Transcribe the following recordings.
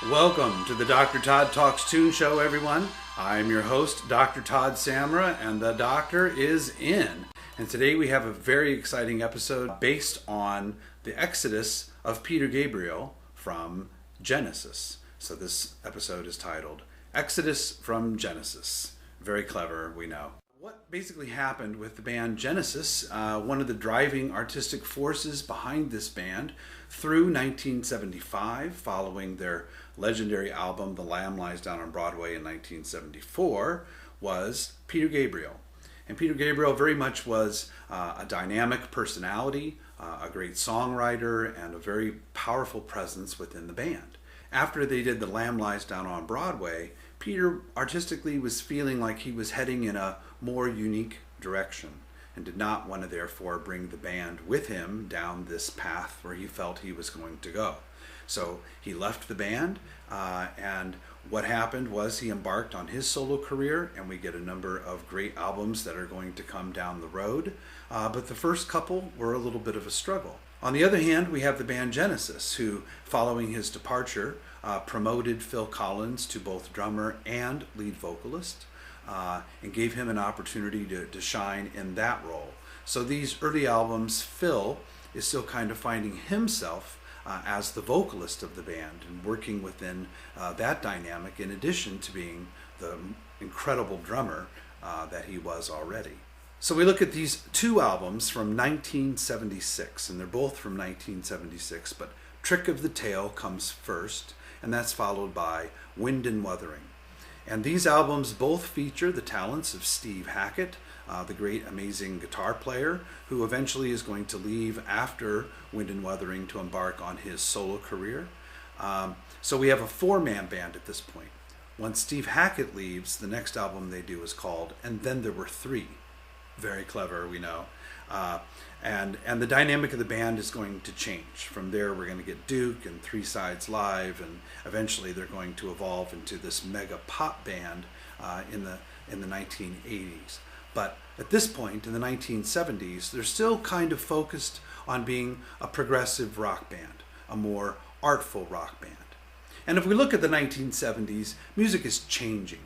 Welcome to the Dr. Todd Talks Tune Show, everyone. I'm your host, Dr. Todd Samra, and the doctor is in. And today we have a very exciting episode based on the Exodus of Peter Gabriel from Genesis. So this episode is titled Exodus from Genesis. Very clever, we know. What basically happened with the band Genesis, one of the driving artistic forces behind this band through 1975, following their legendary album The Lamb Lies Down on Broadway in 1974, was Peter Gabriel. And Peter Gabriel very much was a dynamic personality, a great songwriter, and a very powerful presence within the band. After they did The Lamb Lies Down on Broadway, Peter artistically was feeling like he was heading in a more unique direction and did not want to therefore bring the band with him down this path where he felt he was going to go. So he left the band, and what happened was he embarked on his solo career, and we get a number of great albums that are going to come down the road, but the first couple were a little bit of a struggle. On the other hand, we have the band Genesis, who, following his departure, promoted Phil Collins to both drummer and lead vocalist, and gave him an opportunity to shine in that role. So these early albums, Phil is still kind of finding himself as the vocalist of the band and working within that dynamic, in addition to being the incredible drummer that he was already. So we look at these two albums from 1976, and they're both from 1976, but Trick of the Tail comes first, and that's followed by Wind and Wuthering. And these albums both feature the talents of Steve Hackett, the great, amazing guitar player, who eventually is going to leave after Wind and Wuthering to embark on his solo career. So we have a four-man band at this point. Once Steve Hackett leaves, the next album they do is called And Then There Were Three. Very clever, we know. And the dynamic of the band is going to change. From there, we're going to get Duke and Three Sides Live, and eventually they're going to evolve into this mega pop band in the 1980s. But at this point, in the 1970s, they're still kind of focused on being a progressive rock band, a more artful rock band. And if we look at the 1970s, music is changing.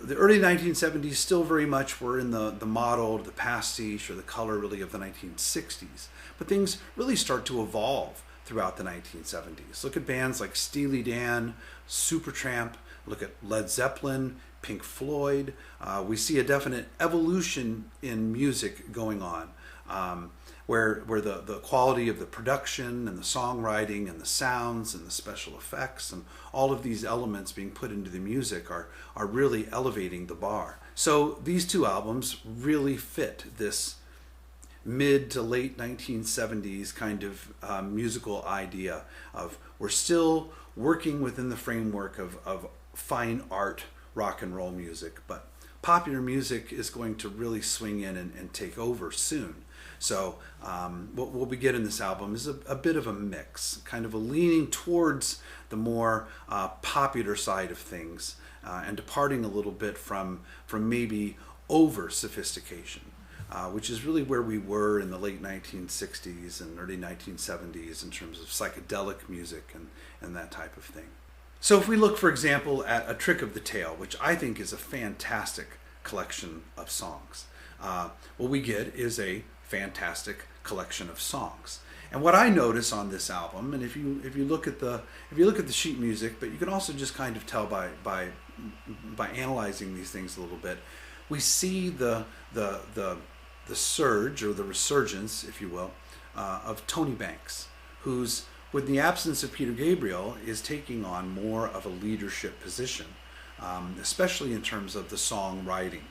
The early 1970s still very much were in the model, the pastiche, or the color really of the 1960s. But things really start to evolve throughout the 1970s. Look at bands like Steely Dan, Supertramp, look at Led Zeppelin, Pink Floyd. We see a definite evolution in music going on, where the quality of the production and the songwriting and the sounds and the special effects and all of these elements being put into the music are really elevating the bar. So these two albums really fit this mid to late 1970s kind of musical idea of we're still working within the framework of fine art rock and roll music, but popular music is going to really swing in and take over soon. So what we'll begin in this album is a bit of a mix, kind of a leaning towards the more popular side of things, and departing a little bit from maybe over sophistication, which is really where we were in the late 1960s and early 1970s in terms of psychedelic music and that type of thing. So if we look, for example, at A Trick of the Tail, which I think is a fantastic collection of songs, what we get is a fantastic collection of songs. And what I notice on this album, and if you look at the sheet music, but you can also just kind of tell by analyzing these things a little bit, we see the surge, or the resurgence, if you will, of Tony Banks, who's, with the absence of Peter Gabriel, is taking on more of a leadership position, especially in terms of the songwriting.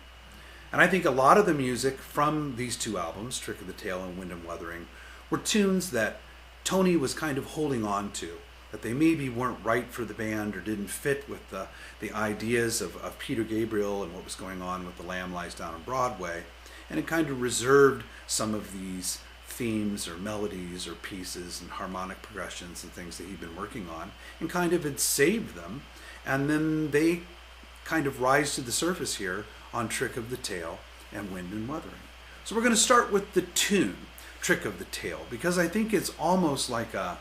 And I think a lot of the music from these two albums, Trick of the Tail and Wind and Wuthering, were tunes that Tony was kind of holding on to, that they maybe weren't right for the band or didn't fit with the ideas of Peter Gabriel and what was going on with The Lamb Lies Down on Broadway. And it kind of reserved some of these themes or melodies or pieces and harmonic progressions and things that he'd been working on, and kind of had saved them. And then they kind of rise to the surface here on Trick of the Tail and Wind and Wuthering. So we're going to start with the tune, Trick of the Tail, because I think it's almost like a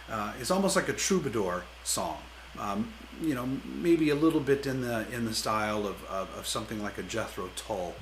troubadour song. maybe a little bit in the style of something like a Jethro Tull.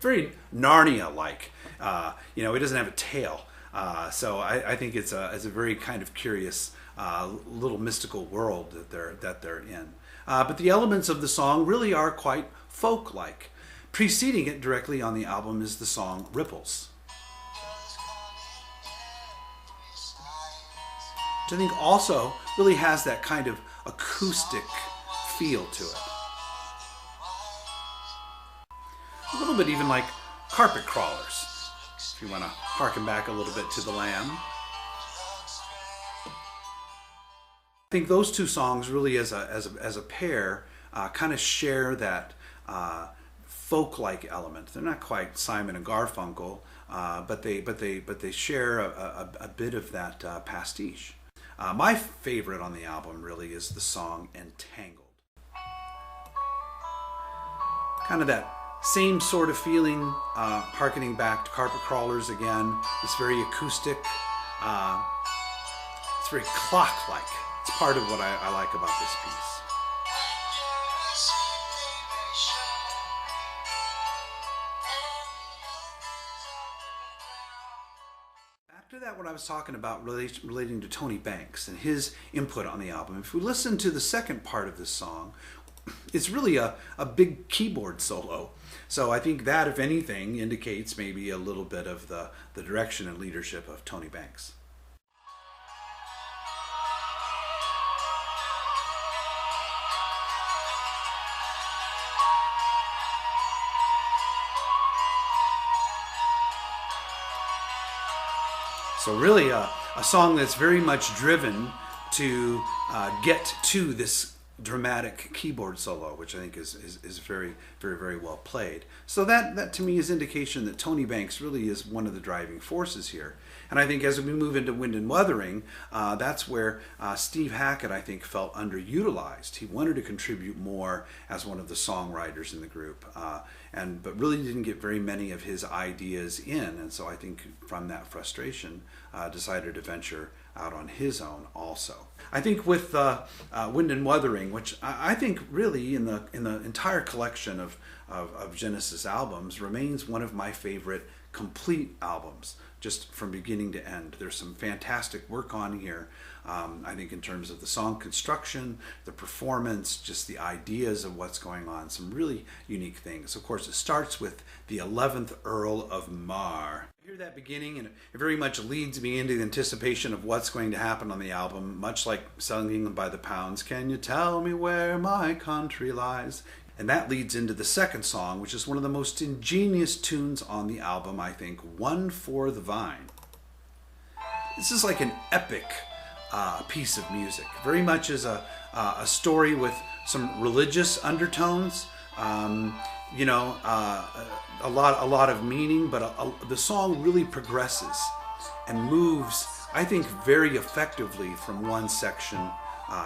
Very Narnia-like. It doesn't have a tail, so I think it's a very kind of curious little mystical world that they're in. But the elements of the song really are quite folk-like. Preceding it directly on the album is the song Ripples, which I think also really has that kind of acoustic feel to it. A little bit even like Carpet Crawlers, if you want to harken back a little bit to The Lamb. I think those two songs really as a pair kind of share that folk-like element. They're not quite Simon and Garfunkel, but they share a bit of that pastiche. My favorite on the album really is the song Entangled. Kind of that same sort of feeling, harkening back to Carpet Crawlers again. It's very acoustic. It's very clock-like. It's part of what I like about this piece. Back to that, what I was talking about relating to Tony Banks and his input on the album. If we listen to the second part of this song, it's really a big keyboard solo. So I think that, if anything, indicates maybe a little bit of the direction and leadership of Tony Banks. So really a song that's very much driven to get to this dramatic keyboard solo, which I think is very, very, very well played. So that to me is indication that Tony Banks really is one of the driving forces here. And I think as we move into Wind and Wuthering, that's where Steve Hackett, I think, felt underutilized. He wanted to contribute more as one of the songwriters in the group, but really didn't get very many of his ideas in. And so I think from that frustration, decided to venture out on his own also. I think with Wind and Wuthering, which I think really in the entire collection of Genesis albums remains one of my favorite complete albums, just from beginning to end. There's some fantastic work on here. I think in terms of the song construction, the performance, just the ideas of what's going on, some really unique things. Of course, it starts with the 11th Earl of Mar. I hear that beginning, and it very much leads me into the anticipation of what's going to happen on the album, much like Singing by the Pounds, "Can you tell me where my country lies?" And that leads into the second song, which is one of the most ingenious tunes on the album, I think, "One for the Vine." This is like an epic piece of music. Very much is a story with some religious undertones, a lot of meaning, but the song really progresses and moves, I think, very effectively from one section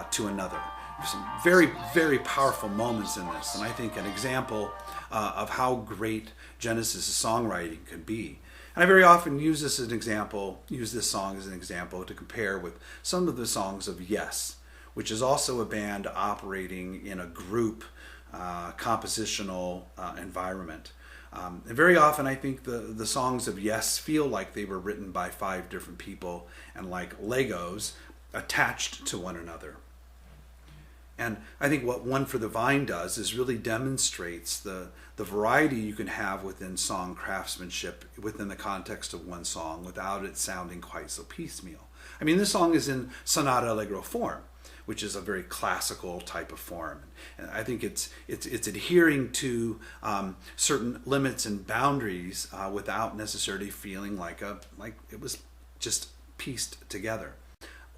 to another. There's some very, very powerful moments in this, and I think an example of how great Genesis' songwriting could be. And I very often use this song as an example to compare with some of the songs of Yes, which is also a band operating in a group compositional environment. And very often I think the songs of Yes feel like they were written by 5 different people and like Legos attached to one another. And I think what One for the Vine does is really demonstrates the variety you can have within song craftsmanship within the context of one song without it sounding quite so piecemeal. I mean, this song is in sonata allegro form, which is a very classical type of form. And I think it's adhering to certain limits and boundaries without necessarily feeling like it was just pieced together.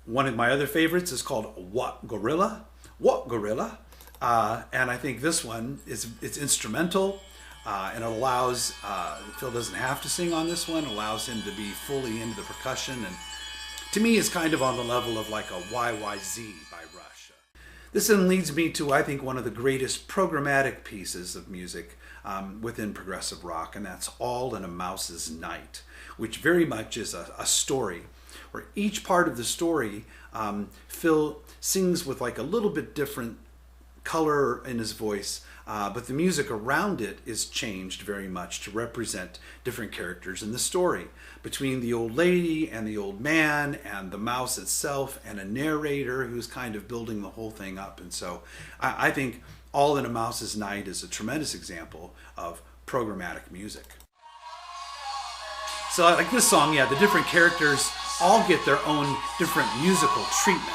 One of my other favorites is called What Gorilla? What Gorilla? And I think this one it's instrumental. And it allows, Phil doesn't have to sing on this one, allows him to be fully into the percussion, and to me is kind of on the level of like a YYZ by Rush. This then leads me to, I think, one of the greatest programmatic pieces of music within progressive rock, and that's All in a Mouse's Night, which very much is a story, where each part of the story, Phil sings with like a little bit different color in his voice, but the music around it is changed very much to represent different characters in the story, between the old lady and the old man and the mouse itself and a narrator who's kind of building the whole thing up. And so I think All in a Mouse's Night is a tremendous example of programmatic music. So like this song, yeah, the different characters all get their own different musical treatment.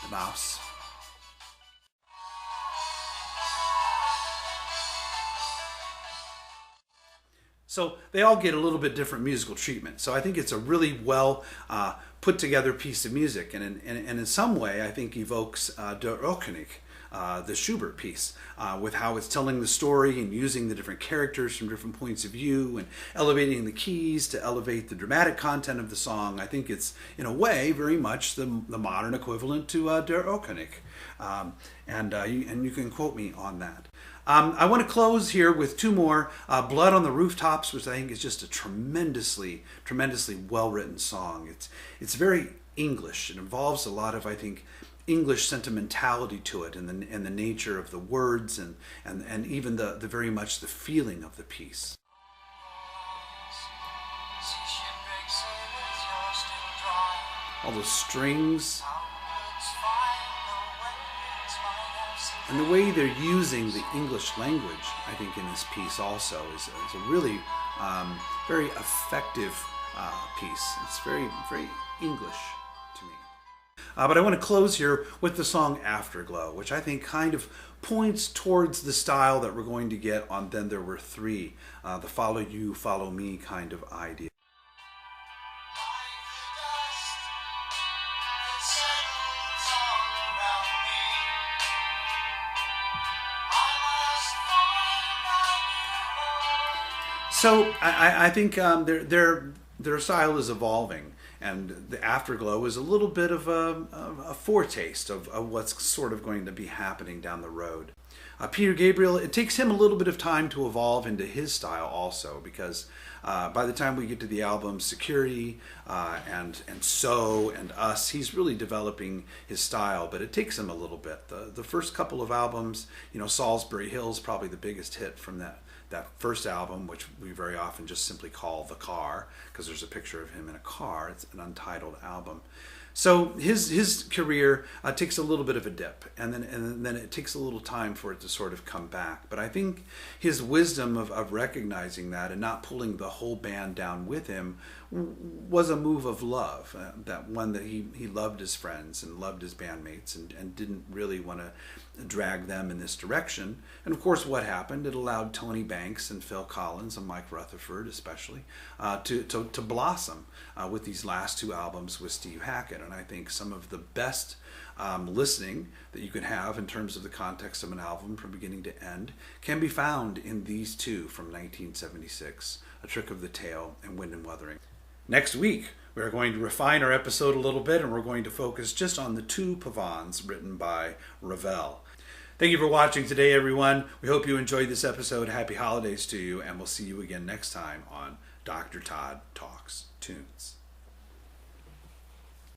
The mouse. So they all get a little bit different musical treatment. So I think it's a really well put together piece of music, and in some way I think evokes Der König, the Schubert piece, with how it's telling the story and using the different characters from different points of view and elevating the keys to elevate the dramatic content of the song. I think it's, in a way, very much the modern equivalent to Der König. And you can quote me on that. I want to close here with two more, Blood on the Rooftops, which I think is just a tremendously well-written song. It's very English. It involves a lot of, I think, English sentimentality to it, and the nature of the words, and even the very much the feeling of the piece. All the strings, and the way they're using the English language, I think, in this piece also is a really very effective piece. It's very English to me. But I want to close here with the song Afterglow, which I think kind of points towards the style that we're going to get on Then There Were Three, the follow you, follow me kind of idea. So I think their style is evolving, and the Afterglow is a little bit of a foretaste of what's sort of going to be happening down the road. Peter Gabriel, it takes him a little bit of time to evolve into his style also, because by the time we get to the album Security and So and Us, he's really developing his style, but it takes him a little bit. The first couple of albums, Salisbury Hill's probably the biggest hit from that first album, which we very often just simply call The Car, because there's a picture of him in a car. It's an untitled album. So his career takes a little bit of a dip, and then it takes a little time for it to sort of come back. But I think his wisdom of recognizing that and not pulling the whole band down with him was a move of love. That one that he loved his friends and loved his bandmates and didn't really want to drag them in this direction. And of course, what happened? It allowed Tony Banks and Phil Collins and Mike Rutherford especially to blossom with these last two albums with Steve Hackett. And I think some of the best listening that you can have in terms of the context of an album from beginning to end can be found in these two from 1976, A Trick of the Tail and Wind and Wuthering. Next week, we're going to refine our episode a little bit, and we're going to focus just on the two pavans written by Ravel. Thank you for watching today, everyone. We hope you enjoyed this episode. Happy holidays to you, and we'll see you again next time on Dr. Todd Talks Tunes.